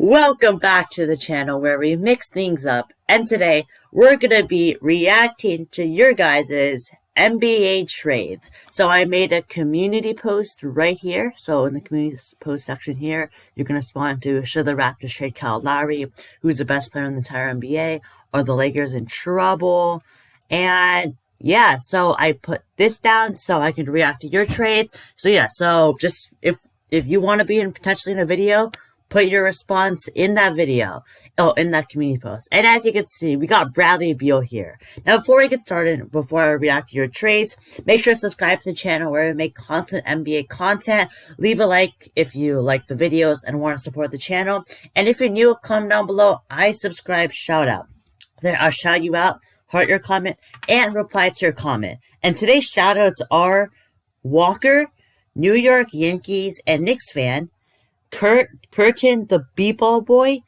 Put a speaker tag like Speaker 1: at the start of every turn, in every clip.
Speaker 1: Welcome back to the channel where we mix things up, and today we're gonna be reacting to your guys' NBA trades. So I made a community post right here. So in the community post section here, you're gonna respond to should the Raptors trade Kyle Lowry, who's the best player in the entire NBA, are the Lakers in trouble? And yeah, so I put this down so I can react to your trades. So yeah, so just if you want to be potentially in a video, put your response in that video, in that community post. And as you can see, we got Bradley Beal here. Now, before we get started, before I react to your trades, make sure to subscribe to the channel where we make constant NBA content. Leave a like if you like the videos and want to support the channel. And if you're new, comment down below, I subscribe, shout out. Then I'll shout you out, heart your comment, and reply to your comment. And today's shout outs are Walker, New York Yankees and Knicks fan, Curtin the B-ball boy,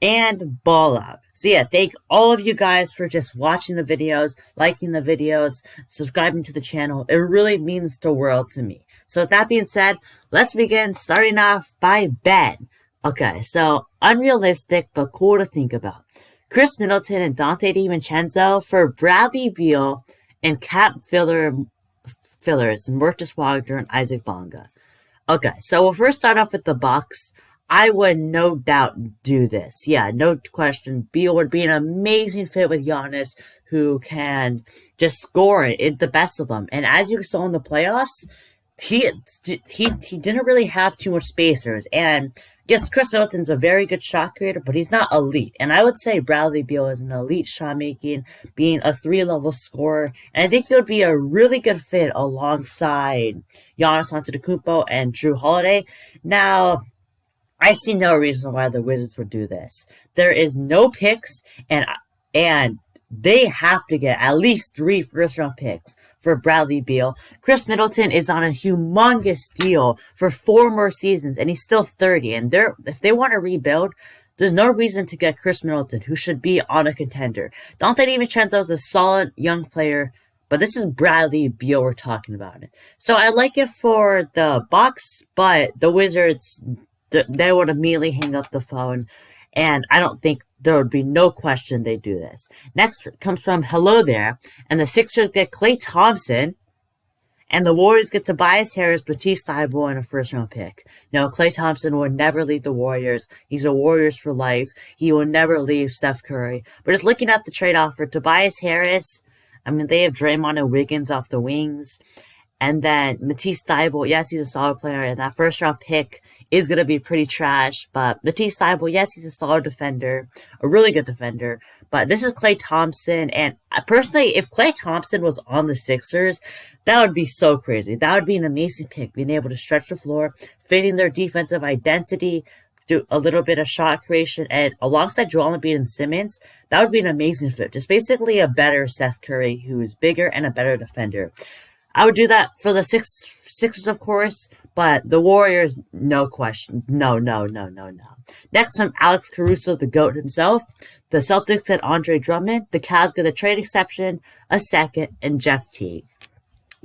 Speaker 1: and Ball Out. So yeah, thank all of you guys for just watching the videos, liking the videos, subscribing to the channel. It really means the world to me. So with that being said, let's begin, starting off by Ben. Okay, so unrealistic but cool to think about. Chris Middleton and Donte DiVincenzo for Bradley Beal and cap fillers and Marcus Wagner and Isaac Bonga. Okay, so we'll first start off with the Bucks. I would no doubt do this. Yeah, no question. Beal would be an amazing fit with Giannis, who can just score it, the best of them. And as you saw in the playoffs, he didn't really have too much spacers. And yes, Chris Middleton's a very good shot creator, but he's not elite. And I would say Bradley Beal is an elite shot making, being a 3-level scorer. And I think he would be a really good fit alongside Giannis Antetokounmpo and Jrue Holiday. Now, I see no reason why the Wizards would do this. There is no picks, and they have to get at least 3 first-round picks for Bradley Beal. Chris Middleton is on a humongous deal for 4 more seasons, and he's still 30. And if they want to rebuild, there's no reason to get Chris Middleton, who should be on a contender. Donte DiVincenzo is a solid young player, but this is Bradley Beal we're talking about. So I like it for the Bucks, but the Wizards, they would immediately hang up the phone. And I don't think there would be no question they do this. Next comes from Hello There. And the Sixers get Klay Thompson. And the Warriors get Tobias Harris, Matisse Thybulle, and a first-round pick. No, Klay Thompson will never leave the Warriors. He's a Warriors for life. He will never leave Steph Curry. But just looking at the trade offer, Tobias Harris, I mean, they have Draymond and Wiggins off the wings. And then Matisse Thybulle, yes, he's a solid player, and that first-round pick is going to be pretty trash. But Matisse Thybulle, yes, he's a solid defender, a really good defender. But this is Klay Thompson, and personally, if Klay Thompson was on the Sixers, that would be so crazy. That would be an amazing pick, being able to stretch the floor, fitting their defensive identity, do a little bit of shot creation, and alongside Joel Embiid and Simmons, that would be an amazing fit. Just basically a better Steph Curry, who is bigger and a better defender. I would do that for the Sixers, of course, but the Warriors, no question. No. Next from Alex Caruso, the GOAT himself. The Celtics get Andre Drummond. The Cavs get a trade exception, a second, and Jeff Teague.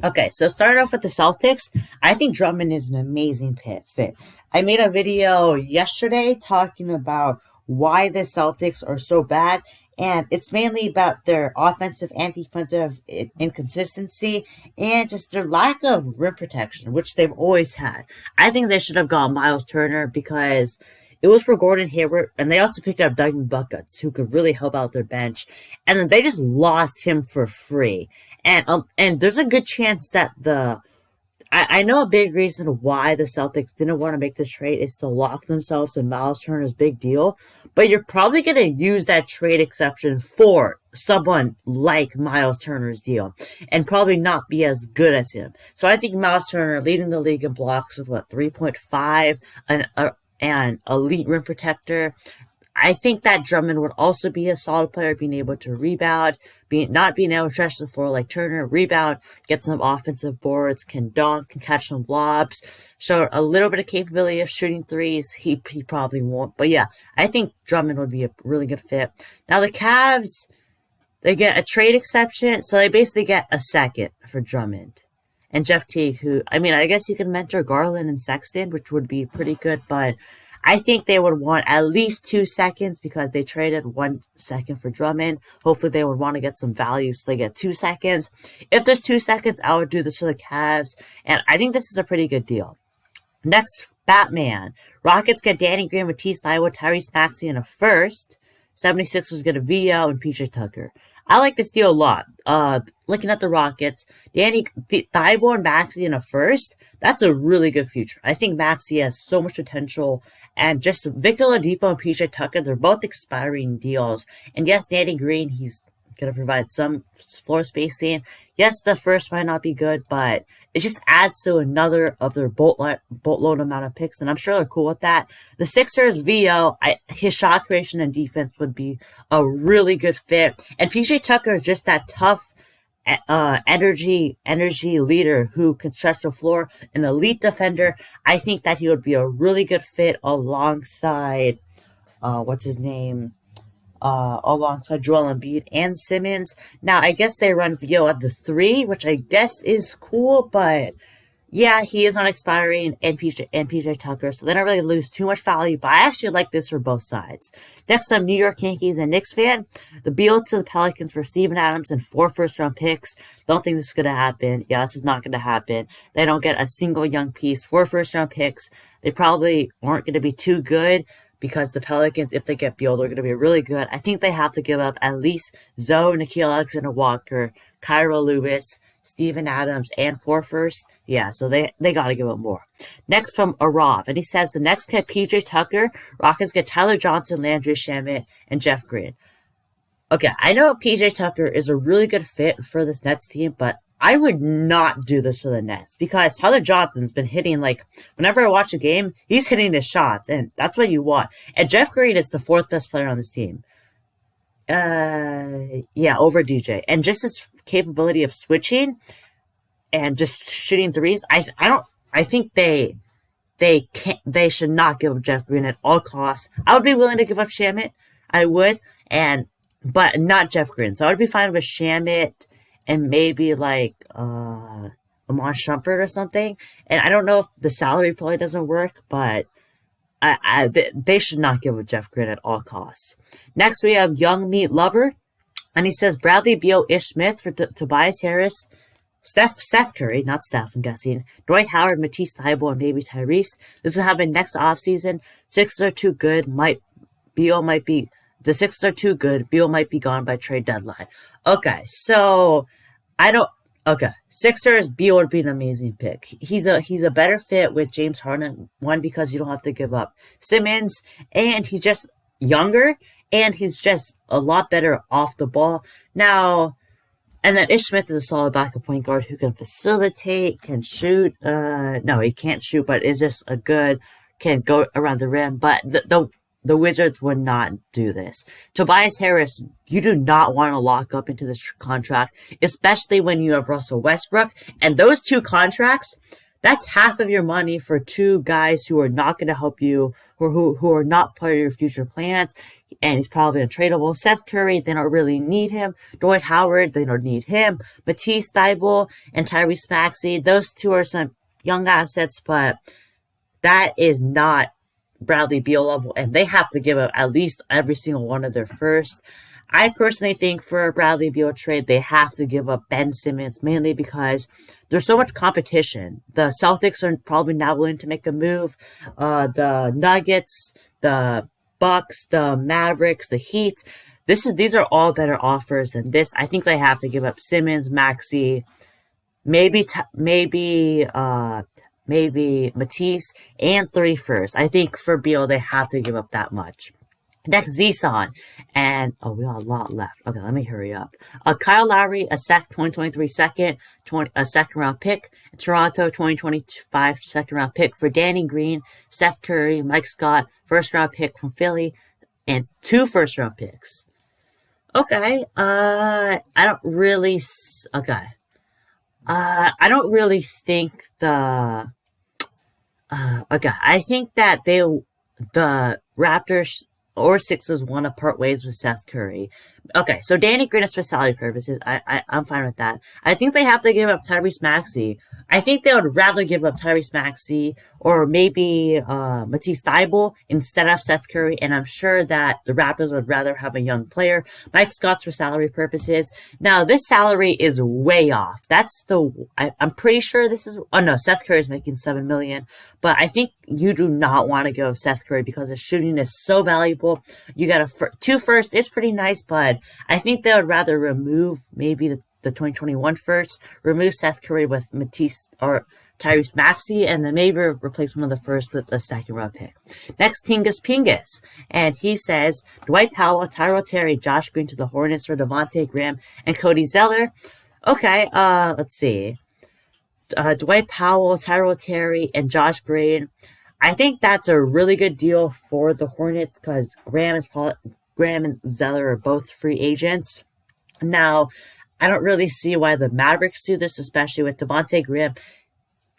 Speaker 1: Okay, so starting off with the Celtics, I think Drummond is an amazing fit. I made a video yesterday talking about why the Celtics are so bad, and it's mainly about their offensive and defensive inconsistency and just their lack of rim protection, which they've always had. I think they should have got Miles Turner because it was for Gordon Hayward, and they also picked up Doug Buckets, who could really help out their bench, and then they just lost him for free. And there's a good chance that I know a big reason why the Celtics didn't want to make this trade is to lock themselves in Miles Turner's big deal, but you're probably going to use that trade exception for someone like Miles Turner's deal and probably not be as good as him. So I think Miles Turner leading the league in blocks with 3.5, an elite rim protector. I think that Drummond would also be a solid player, being able to rebound, not being able to stretch the floor like Turner, rebound, get some offensive boards, can dunk, can catch some lobs, show a little bit of capability of shooting threes. He probably won't. But yeah, I think Drummond would be a really good fit. Now the Cavs, they get a trade exception, so they basically get a second for Drummond. And Jeff Teague, who, I mean, I guess you can mentor Garland and Sexton, which would be pretty good, but I think they would want at least 2 seconds because they traded 1 second for Drummond. Hopefully they would want to get some value so they get 2 seconds. If there's 2 seconds, I would do this for the Cavs. And I think this is a pretty good deal. Next, Batman. Rockets get Danny Green, Matisse Thybulle, Tyrese Maxey in a first. 76ers get a VO and PJ Tucker. I like this deal a lot. Looking at the Rockets, Danny Thybulle and Maxey in a first, that's a really good future. I think Maxey has so much potential. And just Victor Oladipo and PJ Tucker, they're both expiring deals. And yes, Danny Green, he's going to provide some floor spacing. Yes, the first might not be good, but it just adds to another of their boatload amount of picks, and I'm sure they're cool with that. The Sixers, VO, his shot creation and defense would be a really good fit. And PJ Tucker is just that tough energy leader who can stretch the floor, an elite defender. I think that he would be a really good fit alongside, what's his name? Alongside Joel Embiid and Simmons. Now, I guess they run VO at the 3, which I guess is cool, but yeah, he is on expiring and PJ Tucker, so they don't really lose too much value, but I actually like this for both sides. Next, I'm New York Yankees and Knicks fan. The Beal to the Pelicans for Steven Adams and 4 first-round picks. Don't think this is going to happen. Yeah, this is not going to happen. They don't get a single young piece. 4 first-round picks. They probably aren't going to be too good, because the Pelicans, if they get Beal, they're going to be really good. I think they have to give up at least Zoe, Nickeil Alexander-Walker, Kyra Lewis, Steven Adams, and 4 firsts. Yeah, so they got to give up more. Next from Arav, and he says the next get PJ Tucker, Rockets get Tyler Johnson, Landry Shamet, and Jeff Green. Okay, I know PJ Tucker is a really good fit for this Nets team, but I would not do this for the Nets because Tyler Johnson's been hitting, like, whenever I watch a game, he's hitting the shots, and that's what you want. And Jeff Green is the 4th best player on this team. Yeah, over DJ. And just his capability of switching and just shooting threes, I think they should not give up Jeff Green at all costs. I would be willing to give up Shamet. I would, but not Jeff Green. So I would be fine with Shamet and maybe like Amon Shumpert or something. And I don't know if the salary probably doesn't work, but they should not give up Jeff Green at all costs. Next, we have Young Meat Lover. And he says Bradley Beal, Ish Smith for Tobias Harris, Seth Curry, not Steph, I'm guessing, Dwight Howard, Matisse Thybulle, and maybe Tyrese. This will happen next offseason. Sixers are too good. The Sixers are too good. Beal might be gone by trade deadline. Okay, so Sixers, Beal would be an amazing pick. He's a better fit with James Harden. One, because you don't have to give up Simmons, and he's just younger, and he's just a lot better off the ball. Now, and then Ish Smith is a solid backup point guard who can facilitate, can shoot. No, he can't shoot, but is just can go around the rim. But the Wizards would not do this. Tobias Harris, you do not want to lock up into this contract, especially when you have Russell Westbrook. And those 2 contracts, that's half of your money for 2 guys who are not going to help you, who are not part of your future plans. And he's probably untradeable. Seth Curry, they don't really need him. Dwight Howard, they don't need him. Matisse Thybulle and Tyrese Maxey, those 2 are some young assets, but that is not Bradley Beal level, and they have to give up at least every single one of their first. I personally think for a Bradley Beal trade, they have to give up Ben Simmons, mainly because there's so much competition. The Celtics are probably not willing to make a move. The Nuggets, the Bucks, the Mavericks, the Heat. These are all better offers than this. I think they have to give up Simmons, Maxey, maybe Matisse, and 3 firsts. I think for Beal, they have to give up that much. Next, Zson. And, we got a lot left. Okay, let me hurry up. Kyle Lowry, a 2023 second, a second-round pick. Toronto, 2025 second-round pick for Danny Green, Seth Curry, Mike Scott, first-round pick from Philly, and 2 first-round picks. Okay, I don't really think I think that the Raptors or Sixers want to part ways with Seth Curry. Okay, so Danny Green is for salary purposes. I'm fine with that. I think they have to give up Tyrese Maxey. I think they would rather give up Tyrese Maxey or maybe Matisse Thybulle instead of Seth Curry, and I'm sure that the Raptors would rather have a young player. Mike Scott's for salary purposes. Now, this salary is way off. I'm pretty sure this is, oh no, Seth Curry is making $7 million, but I think you do not want to go Seth Curry because his shooting is so valuable. You got two first, it's pretty nice, but I think they would rather remove maybe the 2021 first, remove Seth Curry with Matisse or Tyrese Maxey, and then maybe replace one of the first with a second round pick. Next, Tingus Pingus. And he says, Dwight Powell, Tyrell Terry, Josh Green to the Hornets for Davonte Graham and Cody Zeller. Okay, let's see. Dwight Powell, Tyrell Terry, and Josh Green. I think that's a really good deal for the Hornets because Graham and Zeller are both free agents. Now, I don't really see why the Mavericks do this, especially with Davonte Graham.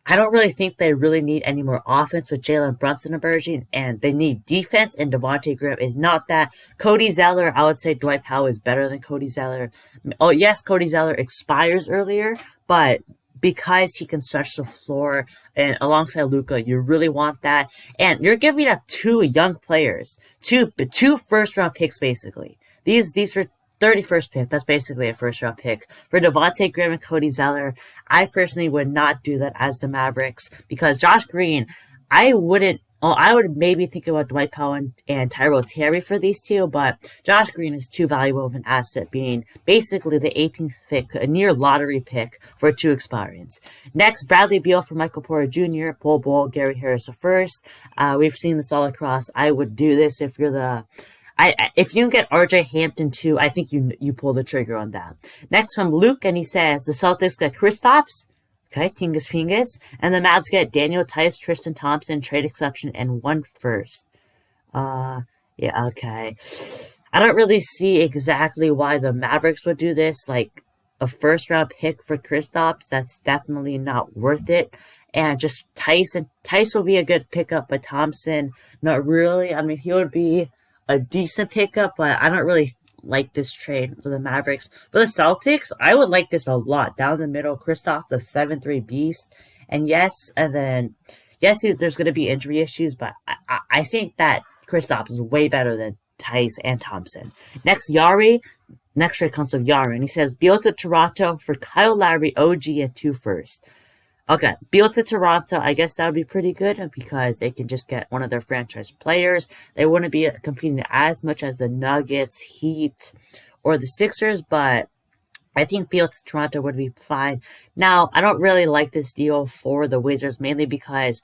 Speaker 1: I don't really think they really need any more offense with Jalen Brunson emerging, and they need defense, and Davonte Graham is not that. Cody Zeller, I would say Dwight Powell is better than Cody Zeller. Oh, yes, Cody Zeller expires earlier, but because he can stretch the floor and alongside Luka, you really want that. And you're giving up two young players, two first-round picks, basically. These are 31st pick. That's basically a first-round pick. For Davonte Graham and Cody Zeller, I personally would not do that as the Mavericks because Josh Green, I would maybe think about Dwight Powell and Tyrell Terry for these two, but Josh Green is too valuable of an asset, being basically the 18th pick, a near lottery pick for two expirings. Next, Bradley Beal for Michael Porter Jr., Bol, Gary Harris the first. We've seen this all across. I would do this if you're if you can get RJ Hampton too, I think you pull the trigger on that. Next from Luke, and he says the Celtics get Kristaps, okay, Tingus Pingus, and the Mavs get Daniel Tice, Tristan Thompson, trade exception, and one first. Yeah, okay. I don't really see exactly why the Mavericks would do this. Like a first round pick for Kristaps, that's definitely not worth it. And just Tice will be a good pickup, but Thompson, not really. I mean, he would be a decent pickup, but I don't really like this trade for the Mavericks. For the Celtics, I would like this a lot. Down the middle, Kristaps, a 7-3 beast. And yes, there's going to be injury issues, but I think that Kristaps is way better than Tice and Thompson. Next, Yari. Next trade comes from Yari, and he says, Beal to Toronto for Kyle Lowry, OG, and 2 first. Okay, Beal to Toronto, I guess that would be pretty good because they can just get one of their franchise players. They wouldn't be competing as much as the Nuggets, Heat, or the Sixers, but I think Beal to Toronto would be fine. Now, I don't really like this deal for the Wizards, mainly because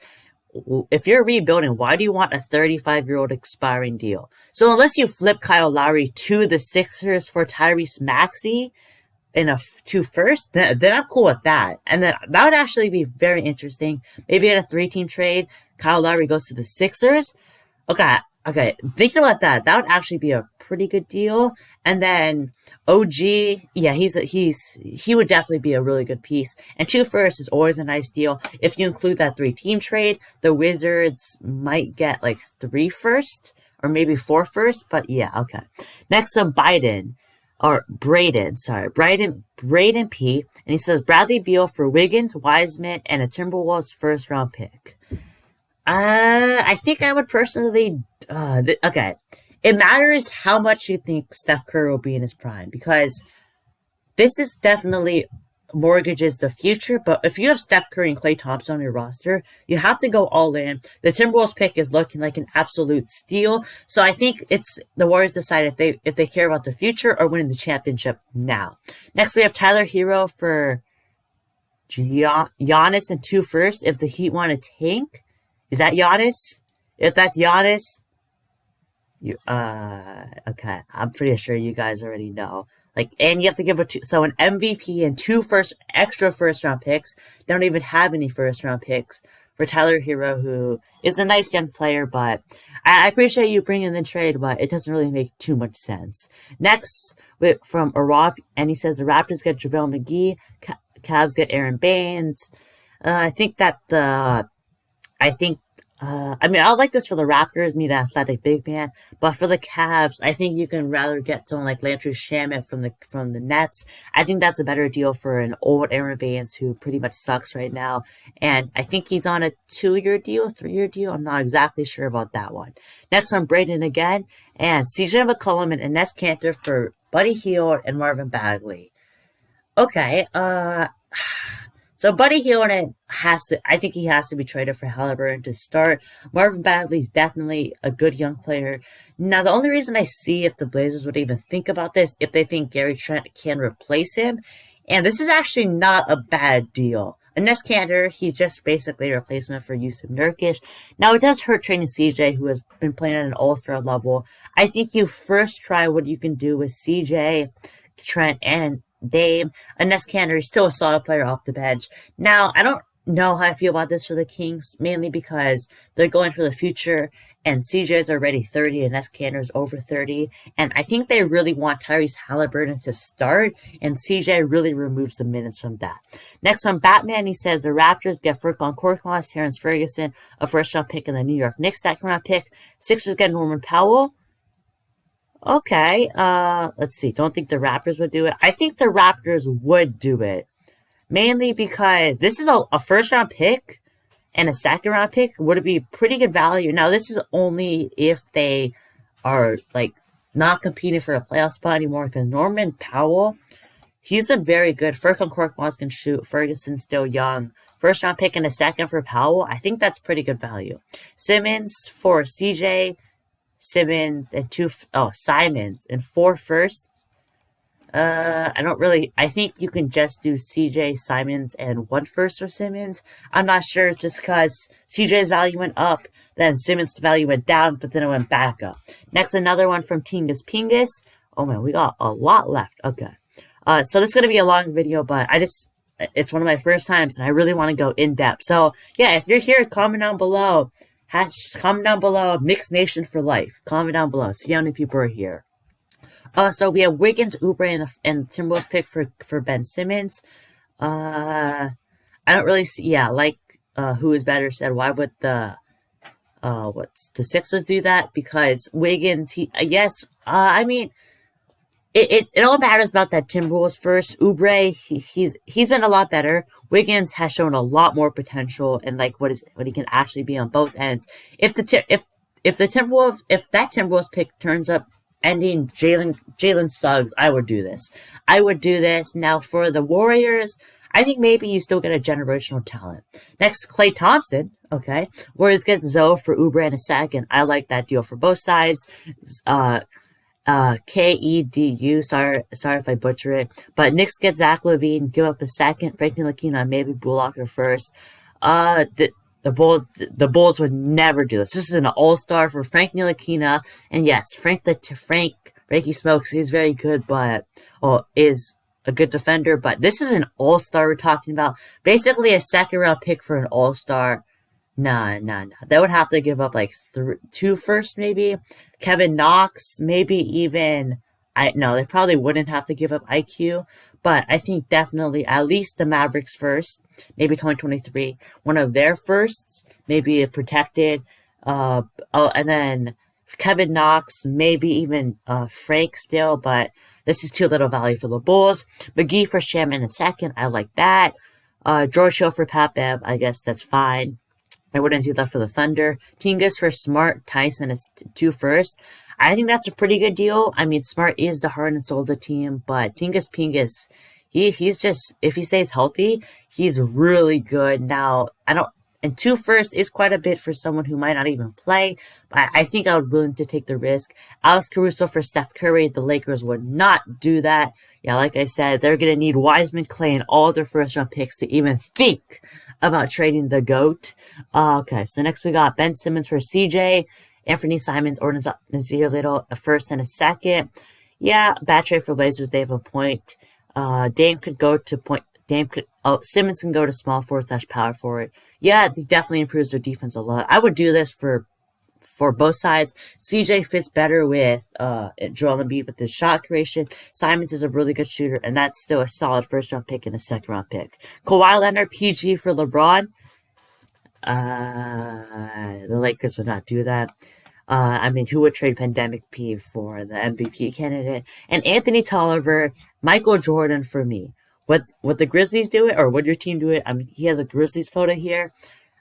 Speaker 1: if you're rebuilding, why do you want a 35-year-old expiring deal? So unless you flip Kyle Lowry to the Sixers for Tyrese Maxey, in a 2 first, then I'm cool with that. And then that would actually be very interesting. Maybe in a 3-team trade, Kyle Lowry goes to the Sixers. Okay. Thinking about that would actually be a pretty good deal. And then OG, yeah, he would definitely be a really good piece. And 2 first is always a nice deal. If you include that 3-team trade, the Wizards might get like 3 first or maybe 4 first. But yeah, okay. Next up, Braden P. And he says Bradley Beal for Wiggins, Wiseman, and a Timberwolves first round pick. I think I would personally, okay. It matters how much you think Steph Curry will be in his prime because this is definitely mortgages the future, but if you have Steph Curry and Klay Thompson on your roster, you have to go all in. The Timberwolves pick is looking like an absolute steal, so I think it's the Warriors decide if they care about the future or winning the championship now. Next, we have Tyler Hero for Giannis and 2 first. If the Heat want to tank, is that Giannis? If that's Giannis, okay, I'm pretty sure you guys already know. And you have to give an MVP and 2 extra first round picks. They don't even have any first round picks for Tyler Hero, who is a nice young player, but I appreciate you bringing the trade, but it doesn't really make too much sense. Next, from Araf, and he says the Raptors get JaVale McGee, Cavs get Aaron Baines. I think I mean, I like this for the Raptors, me the athletic big man, but for the Cavs, I think you can rather get someone like Landry Shamet from the Nets. I think that's a better deal for an old Aaron Baines who pretty much sucks right now, and I think he's on a 2-year deal, 3-year deal. I'm not exactly sure about that one. Next one, Braden again, and CJ McCollum and Enes Kanter for Buddy Hield and Marvin Bagley. Okay, so Buddy Hield I think he has to be traded for Halliburton to start. Marvin Bagley's definitely a good young player. Now, the only reason I see if the Blazers would even think about this, if they think Gary Trent can replace him, and this is actually not a bad deal. Enes Kanter, he's just basically a replacement for Yusuf Nurkic. Now, it does hurt trading CJ, who has been playing at an all-star level. I think you first try what you can do with CJ, Trent, and Dame. Enes Kanter is still a solid player off the bench. Now, I don't know how I feel about this for the Kings, mainly because they're going for the future, and CJ is already 30, and Enes Kanter is over 30, and I think they really want Tyrese Halliburton to start, and CJ really removes the minutes from that. Next one, Batman, he says the Raptors get Furkan Korkmaz, Terrence Ferguson, a first-round pick, and the New York Knicks second-round pick. Sixers get Norman Powell. Okay, let's see. Don't think the Raptors would do it. I think the Raptors would do it. Mainly because this is a first-round pick and a second-round pick would be pretty good value. Now, this is only if they are, like, not competing for a playoff spot anymore, because Norman Powell, he's been very good. Furkan Korkmaz can shoot. Ferguson's still young. First-round pick and a second for Powell, I think that's pretty good value. Simmons for CJ, Simmons and Simons and 4 firsts. I think you can just do CJ, Simons, and 1 first for Simmons. I'm not sure, just because CJ's value went up, then Simmons' value went down, but then it went back up. Next, another one from Tingus Pingus. Oh man, we got a lot left. Okay. So this is going to be a long video, but it's one of my first times, and I really want to go in depth. So, yeah, if you're here, comment down below. Comment down below, Mixed Nation for life. Comment down below. See how many people are here. So we have Wiggins, Oubre, and Timberwolves pick for Ben Simmons. I don't really see. Yeah, like who is better said. Why would the Sixers do that? Because Wiggins, I mean, it all matters about that Timberwolves first. Oubre, he's been a lot better. Wiggins has shown a lot more potential and like what he can actually be on both ends. If that Timberwolves pick turns up ending Jalen Suggs, I would do this. Now for the Warriors, I think maybe you still get a generational talent. Next, Klay Thompson. Okay, Warriors get Zoe for Oubre and a second. I like that deal for both sides. Kedu, sorry if I butcher it, but Knicks get Zach LaVine, give up a second, Frankie Ntilikina, maybe Bullocker first. The Bulls would never do this. This is an all-star for Frankie Ntilikina, and yes, Frankie Smokes, he's very good, but is a good defender, but this is an all-star we're talking about. Basically a second-round pick for an all-star. Nah. They would have to give up like 2 firsts, maybe. Kevin Knox, maybe even. They probably wouldn't have to give up IQ, but I think definitely at least the Mavericks first, maybe 2023, one of their firsts, maybe a protected. And then Kevin Knox, maybe even Frank still, but this is too little value for the Bulls. McGee for Sham in a second, I like that. George Hill for Pat Bev, I guess that's fine. I wouldn't do that for the Thunder. Tingus for Smart, Tyson is 2 first. I think that's a pretty good deal. I mean, Smart is the heart and soul of the team, but Tingus Pingus, he's just, if he stays healthy, he's really good. Now, and 2 first is quite a bit for someone who might not even play, but I think I would be willing to take the risk. Alex Caruso for Steph Curry, the Lakers would not do that. Yeah, like I said, they're going to need Wiseman, Clay, and all their first-round picks to even think about trading the GOAT. Okay, so next we got Ben Simmons for CJ, Anthony Simons or Nazir Little, a first and a second. Yeah, bad trade for Blazers, they have a point. Dame could go to point. Simmons can go to small forward / power forward. Yeah, it definitely improves their defense a lot. I would do this for both sides. CJ fits better with Joel Embiid with his shot creation. Simons is a really good shooter, and that's still a solid first-round pick and a second-round pick. Kawhi Leonard, PG for LeBron. The Lakers would not do that. I mean, who would trade Pandemic P for the MVP candidate? And Anthony Tolliver, Michael Jordan for me. Would the Grizzlies do it, or would your team do it? I mean, he has a Grizzlies photo here.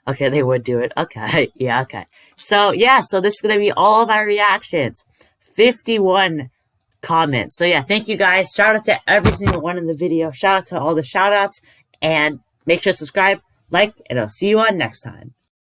Speaker 1: Okay, they would do it. Okay, yeah, okay. So, yeah, so this is going to be all of my reactions. 51 comments. So, yeah, thank you guys. Shout out to every single one in the video. Shout out to all the shout outs. And make sure to subscribe, like, and I'll see you on next time.